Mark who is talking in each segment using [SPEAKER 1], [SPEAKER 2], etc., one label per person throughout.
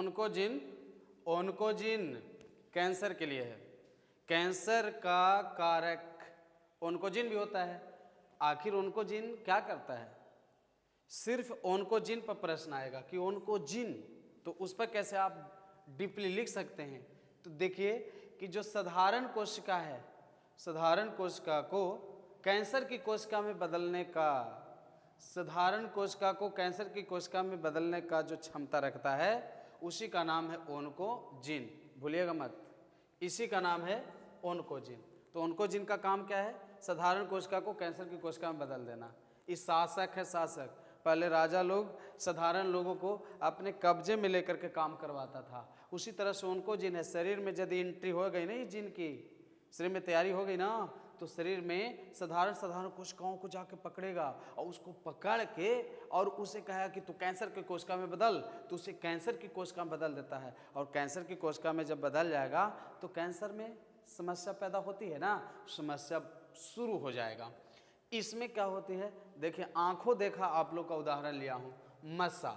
[SPEAKER 1] ओन्कोजिन cancer के लिए है। कैंसर का कारक ओन्कोजिन भी होता है। आखिर ओन्कोजिन क्या करता है? सिर्फ ओन्कोजिन पर प्रश्न आएगा कि ओन्कोजिन, तो उस पर कैसे आप डीपली लिख सकते हैं। तो देखिए कि जो साधारण कोशिका है, साधारण कोशिका को कैंसर की कोशिका में बदलने का, साधारण कोशिका को कैंसर की कोशिका में बदलने का जो क्षमता रखता है, उसी का नाम है ओन्कोजिन। भूलिएगा मत, इसी का नाम है ओन्कोजिन। तो ओन्कोजिन का काम क्या है? साधारण कोशिका को कैंसर की कोशिका में बदल देना। इस शासक है शासक। पहले राजा लोग साधारण लोगों को अपने कब्जे में लेकर के काम करवाता था। उसी तरह से ओन्कोजिन है। शरीर में यदि एंट्री हो गई ना इस जिन की, शरीर में तैयारी हो गई ना, तो शरीर में साधारण कोशिकाओं को जाके पकड़ेगा और उसको पकड़ के और उसे कहेगा कि तू कैंसर की कोशिका में बदल, तो उसे कैंसर की कोशिका में बदल देता है। और कैंसर की कोशिका में जब बदल जाएगा तो कैंसर में समस्या पैदा होती है ना, समस्या शुरू हो जाएगा। इसमें क्या होती है? देखिए, आंखों देखा आप लोग का उदाहरण लिया हूँ। मसा,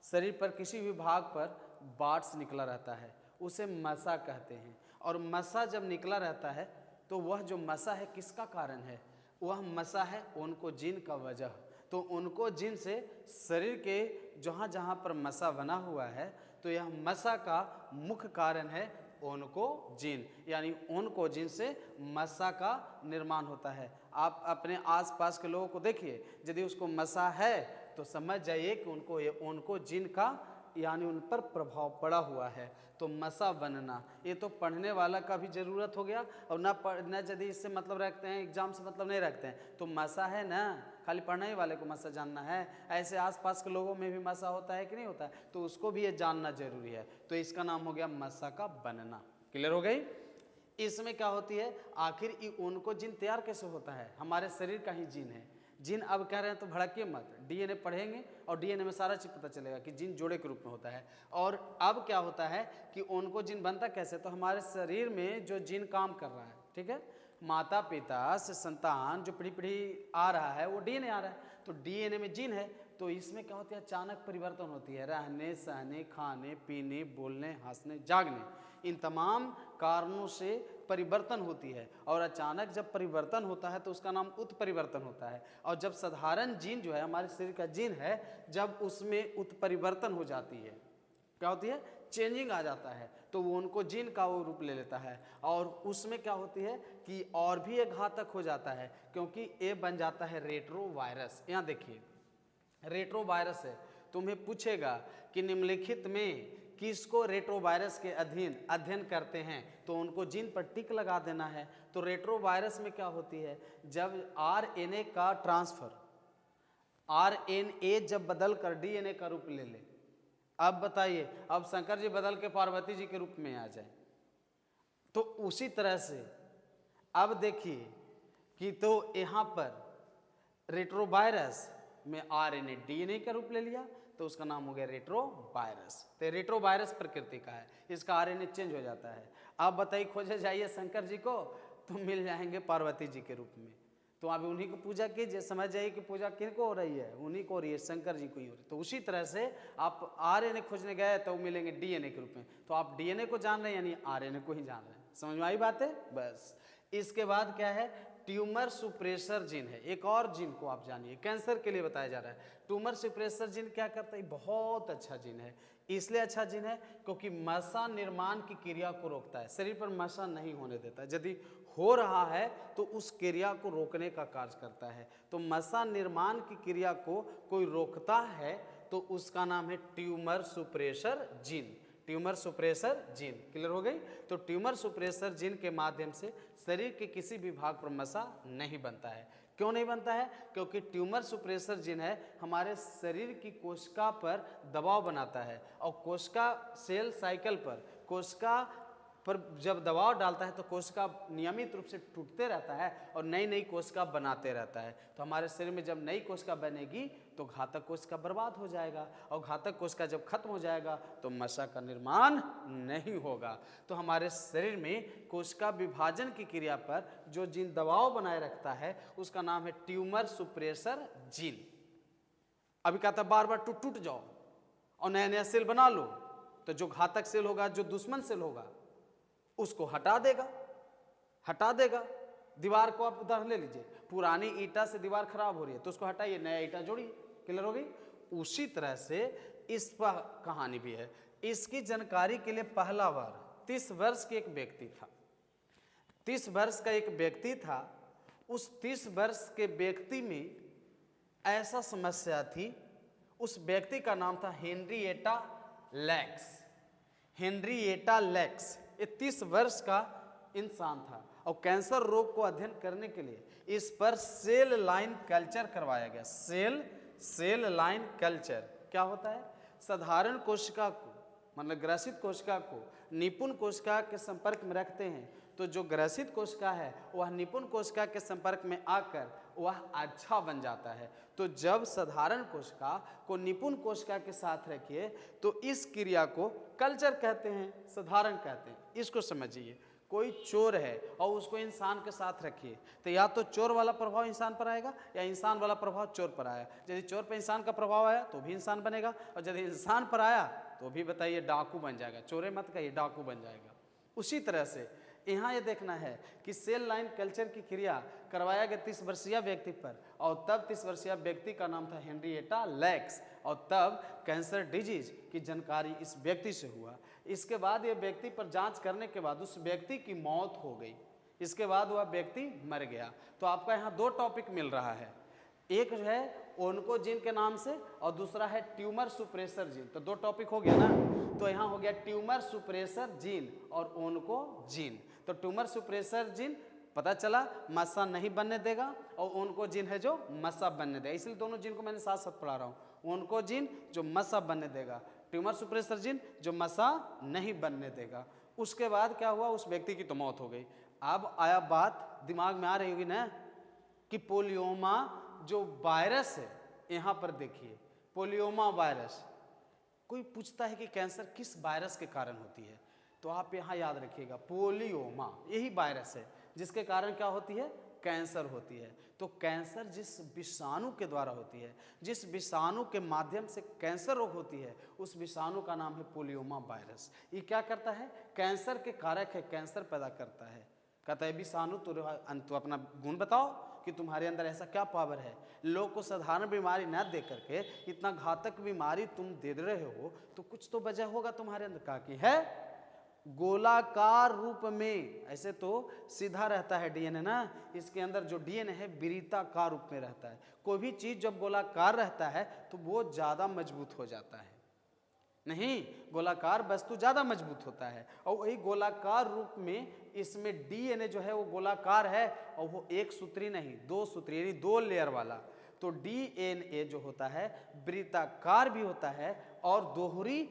[SPEAKER 1] शरीर पर किसी भी भाग पर बार्स निकला रहता है, उसे मसा कहते हैं। और मसा जब निकला रहता है तो वह जो मसा है किसका कारण है? वह मसा है ओन्कोजिन का वजह। तो ओन्कोजिन से शरीर के जहाँ जहाँ पर मसा बना हुआ है, तो यह मसा का मुख्य कारण है ओन्कोजिन। यानी ओन्कोजिन से मसा का निर्माण होता है। आप अपने आसपास के लोगों को देखिए, यदि उसको मसा है तो समझ जाइए कि उनको ये ओन्कोजिन का यानी उन पर प्रभाव पड़ा हुआ है। तो मसा बनना, ये तो पढ़ने वाला का भी ज़रूरत हो गया। और न यदि इससे मतलब रखते हैं, एग्जाम से मतलब नहीं रखते हैं, तो मसा है ना, खाली पढ़ने ही वाले को मसा जानना है। ऐसे आसपास के लोगों में भी मसा होता है कि नहीं होता है, तो उसको भी ये जानना जरूरी है। तो इसका नाम हो गया मसा का बनना। क्लियर हो गई? इसमें क्या होती है? आखिर ये ओन्कोजिन तैयार कैसे होता है? हमारे शरीर का ही जीन है। जीन अब कह रहे हैं तो भड़किए मत, डीएनए पढ़ेंगे और डीएनए में सारा चीज पता चलेगा कि जीन जोड़े के रूप में होता है। और अब क्या होता है कि ओन्कोजिन बनता कैसे? तो हमारे शरीर में जो जीन काम कर रहा है, ठीक है, माता पिता से संतान जो पीढ़ी आ रहा है वो डीएनए आ रहा है। तो डीएनए में जीन है, तो इसमें क्या होती है? अचानक परिवर्तन होती है। रहने सहने, खाने पीने, बोलने, हंसने, जागने, इन तमाम कारणों से परिवर्तन होती है। और अचानक जब परिवर्तन होता है तो उसका नाम उत्परिवर्तन होता है। और जब साधारण जीन जो है, हमारे शरीर का जीन है, जब उसमें उत्परिवर्तन हो जाती है, क्या होती है? चेंजिंग आ जाता है, तो वो उनको जीन का वो रूप ले लेता है। और उसमें क्या होती है कि और भी एक घातक हो जाता है, क्योंकि ये बन जाता है रेट्रो वायरस। यहाँ देखिए, रेट्रो वायरस है। तुम्हें पूछेगा कि निम्नलिखित में किसको रेट्रो वायरस के अधीन अध्ययन करते हैं, तो उनको जीन पर टिक लगा देना है। तो रेट्रो वायरस में क्या होती है? जब आरएनए का ट्रांसफर, आरएनए जब बदल कर डीएनए का रूप ले ले, अब बताइए, अब शंकर जी बदल के पार्वती जी के रूप में आ जाए, तो उसी तरह से अब देखिए कि तो यहाँ पर रेट्रोवायरस में आरएनए डीएनए का रूप ले लिया, तो उसका नाम हो गया रेट्रोवायरस। तो रेट्रोवायरस प्रकृति का है, इसका आरएनए चेंज हो जाता है। आप बताइए, खोजे जाइए शंकर जी को तो मिल जाएंगे पार्वती जी के रूप में। तो आप उन्हीं को पूजा कीजिए, समझ जाइए कि पूजा किनको हो रही है, उन्हीं को हो रही है, शंकर जी को ही हो रही है। तो उसी तरह से आप आरएनए खोजने गए तो मिलेंगे डीएनए के रूप में। तो आप डीएनए को जान रहे हैं यानी आरएनए को ही जान रहे हैं। समझ में आई बात है? बस। इसके बाद क्या है? ट्यूमर सुप्रेसर जीन है। एक और जीन को आप जानिए, कैंसर के लिए बताया जा रहा है। ट्यूमर सुप्रेसर जीन क्या करता है? बहुत अच्छा जीन है। इसलिए अच्छा जीन है क्योंकि मसा निर्माण की क्रिया को रोकता है, शरीर पर मसा नहीं होने देता। यदि हो रहा है तो उस क्रिया को रोकने का कार्य करता है। तो मसा निर्माण की क्रिया को कोई रोकता है तो उसका नाम है tumour suppressor gene. Tumour suppressor gene. Clear हो गई? तो ट्यूमर सुप्रेसर जीन के माध्यम से शरीर के किसी भी भाग पर मसा नहीं बनता है। क्यों नहीं बनता है? क्योंकि ट्यूमर सुप्रेसर जीन है हमारे शरीर की कोशिका पर दबाव बनाता है, और कोशिका सेल साइकिल पर कोशिका पर जब दबाव डालता है तो कोशिका नियमित रूप से टूटते रहता है और नई नई कोशिका बनाते रहता है। तो हमारे शरीर में जब नई कोशिका बनेगी तो घातक कोशिका बर्बाद हो जाएगा, और घातक कोशिका जब खत्म हो जाएगा तो मसा का निर्माण नहीं होगा। तो हमारे शरीर में कोशिका विभाजन की क्रिया पर जो जीन दबाव बनाए रखता है उसका नाम है ट्यूमर सुप्रेसर जीन। अभी कहता बार बार टूट टूट जाओ और नया नया सेल बना लो, तो जो घातक सेल होगा, जो दुश्मन सेल होगा, उसको हटा देगा। दीवार को आप उदाहरण ले लीजिए, पुरानी ईटा से दीवार खराब हो रही है तो उसको हटाइए, नया ईटा जोड़िए, क्लियर हो गई। उसी तरह से इस पर कहानी भी है। इसकी जानकारी के लिए पहला बार 30 वर्ष के एक व्यक्ति था, 30 वर्ष का एक व्यक्ति था। उस 30 वर्ष के व्यक्ति में ऐसा समस्या थी, उस व्यक्ति का नाम था हेनरिएटा लैक्स। हेनरिएटा लैक्स ये 30 वर्ष का इंसान था और कैंसर रोग को अध्ययन करने के लिए इस पर सेल लाइन कल्चर करवाया गया। सेल लाइन कल्चर क्या होता है? साधारण कोशिका को, मतलब ग्रसित कोशिका को निपुण कोशिका के संपर्क में रखते हैं, तो जो ग्रसित कोशिका है वह निपुण कोशिका के संपर्क में आकर वह अच्छा बन जाता है। तो जब साधारण कोशिका को निपुण कोशिका के साथ रखिए तो इस क्रिया को कल्चर कहते हैं, साधारण कहते हैं। इसको समझिए, कोई चोर है और उसको इंसान के साथ रखिए तो या तो चोर वाला प्रभाव इंसान पर आएगा या इंसान वाला प्रभाव चोर पर आएगा। यदि चोर पर इंसान का प्रभाव आया तो भी इंसान बनेगा, और यदि इंसान पर आया तो भी बताइए डाकू बन जाएगा। चोरे मत कहिए, डाकू बन जाएगा। उसी तरह से यहाँ ये देखना है कि सेल लाइन कल्चर की क्रिया करवाया गया 30 वर्षीय व्यक्ति पर, और तब 30 वर्षीय व्यक्ति का नाम था हेनरिएटा लैक्स, और तब कैंसर डिजीज की जानकारी इस व्यक्ति से हुआ। इसके बाद ये व्यक्ति पर जांच करने के बाद उस व्यक्ति की मौत हो गई। इसके बाद वह व्यक्ति मर गया। तो आपका यहाँ 2 टॉपिक मिल रहा है, एक है ओन्कोजीन के नाम से और दूसरा है ट्यूमर सुप्रेसर जीन। तो 2 टॉपिक हो गया ना, तो यहाँ हो गया ट्यूमर सुप्रेसर जीन और ओन्कोजीन। तो ट्यूमर सुप्रेसर जीन पता चला मस्सा नहीं बनने देगा, और ओन्कोजीन है जो मस्सा बनने देगा। इसलिए दोनों जीन को मैंने साथ साथ पढ़ा रहा हूँ। ओन्कोजीन जो मस्सा बनने देगा, ट्यूमर सुप्रेसर जीन जो मस्सा नहीं बनने देगा। उसके बाद क्या हुआ, उस व्यक्ति की तो मौत हो गई। अब आया बात दिमाग में आ रही होगी ना कि पोलियोमा जो वायरस है, यहाँ पर देखिए पोलियोमा वायरस। कोई पूछता है कि कैंसर किस वायरस के कारण होती है, तो आप यहाँ याद रखिएगा पोलियोमा यही वायरस है जिसके कारण क्या होती है, कैंसर होती है। तो कैंसर जिस विषाणु के द्वारा होती है, जिस विषाणु के माध्यम से कैंसर रोग होती है, उस विषाणु का नाम है पोलियोमा वायरस। ये क्या करता है, कैंसर के कारक है, कैंसर पैदा करता है। कहता है विषाणु तो अपना गुण बताओ कि तुम्हारे अंदर ऐसा क्या पावर है, लोग को साधारण बीमारी न दे करके इतना घातक बीमारी तुम दे रहे हो, तो कुछ तो वजह होगा तुम्हारे अंदर। का की है गोलाकार रूप में, ऐसे तो सीधा रहता है डीएनए ना, इसके अंदर जो डीएनए है वृत्ताकार रूप में रहता है। कोई भी चीज जब गोलाकार रहता है तो वो ज्यादा मजबूत हो जाता है, नहीं गोलाकार वस्तु ज्यादा मजबूत होता है। और वही गोलाकार रूप में इसमें डीएनए जो है वो गोलाकार है, और वो एक सूत्री नहीं 2 सूत्री यानी 2 लेयर वाला। तो डीएनए जो होता है वृत्ताकार भी होता है और दोहरी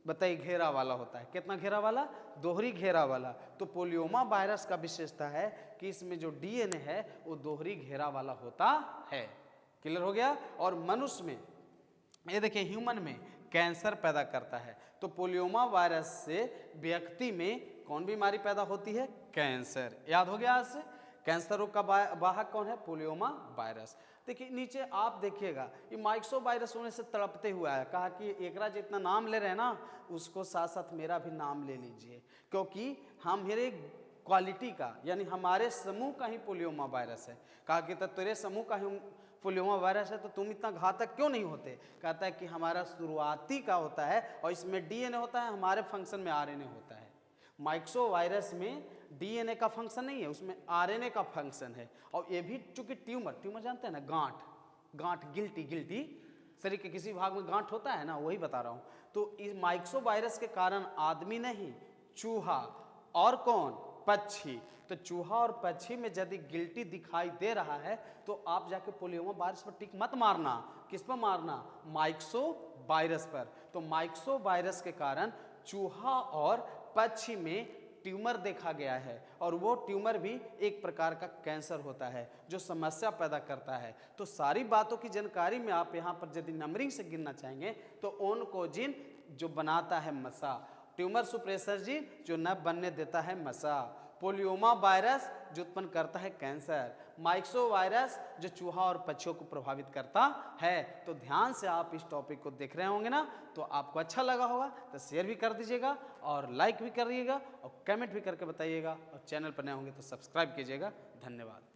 [SPEAKER 1] बताइए घेरा वाला होता है। कितना घेरा वाला, दोहरी घेरा वाला। तो पोलियोमा वायरस का विशेषता है कि इसमें जो डीएनए है वो दोहरी घेरा वाला होता है। क्लियर हो गया। और मनुष्य में ये देखिए ह्यूमन में कैंसर पैदा करता है। तो पोलियोमा वायरस से व्यक्ति में कौन बीमारी पैदा होती है, कैंसर। याद हो गया आज से। कैंसर रोग का वाहक कौन है, पोलियोमा वायरस। देखिए नीचे आप देखिएगा ये माइक्सो वायरस होने से तड़पते हुआ है। कहा कि एकरा जितना नाम ले रहे हैं ना, उसको साथ साथ मेरा भी नाम ले लीजिए, क्योंकि हम मेरे क्वालिटी का यानी हमारे समूह का ही पोलियोमा वायरस है। कहा कि तो तेरे समूह का ही पोलियोमा वायरस है तो तुम इतना घातक क्यों नहीं होते। कहता है कि हमारा शुरुआती का होता है और इसमें डीएनए होता है, हमारे फंक्शन में आरएनए होता है। माइक्सो वायरस में डीएनए का फंक्शन नहीं है, उसमें आरएनए का फंक्शन है। और ये भी चूंकि ट्यूमर जानते हैं ना, गांठ गिल्टी शरीर के किसी भाग में गांठ होता है ना, वही बता रहा हूँ। तो इस माइक्सो वायरस के कारण आदमी नहीं, चूहा और कौन, पक्षी। तो चूहा और पक्षी में यदि गिल्टी दिखाई दे रहा है तो आप जाके पोलियोमा वायरस पर टिक मत मारना। किस पर मारना, माइक्सो वायरस पर। तो माइक्सो वायरस के कारण चूहा और पक्षी में ट्यूमर देखा गया है, और वो ट्यूमर भी एक प्रकार का कैंसर होता है जो समस्या पैदा करता है। तो सारी बातों की जानकारी में आप यहाँ पर यदि नंबरिंग से गिनना चाहेंगे तो ओन्कोजीन जो बनाता है मसा, ट्यूमर सुप्रेसर जीन जो न बनने देता है मसा, पोलियोमा वायरस जो उत्पन्न करता है कैंसर, माइक्सो वायरस जो चूहा और पक्षियों को प्रभावित करता है। तो ध्यान से आप इस टॉपिक को देख रहे होंगे ना, तो आपको अच्छा लगा होगा तो शेयर भी कर दीजिएगा और लाइक भी करिएगा और कमेंट भी करके बताइएगा, और चैनल पर नए होंगे तो सब्सक्राइब कीजिएगा। धन्यवाद।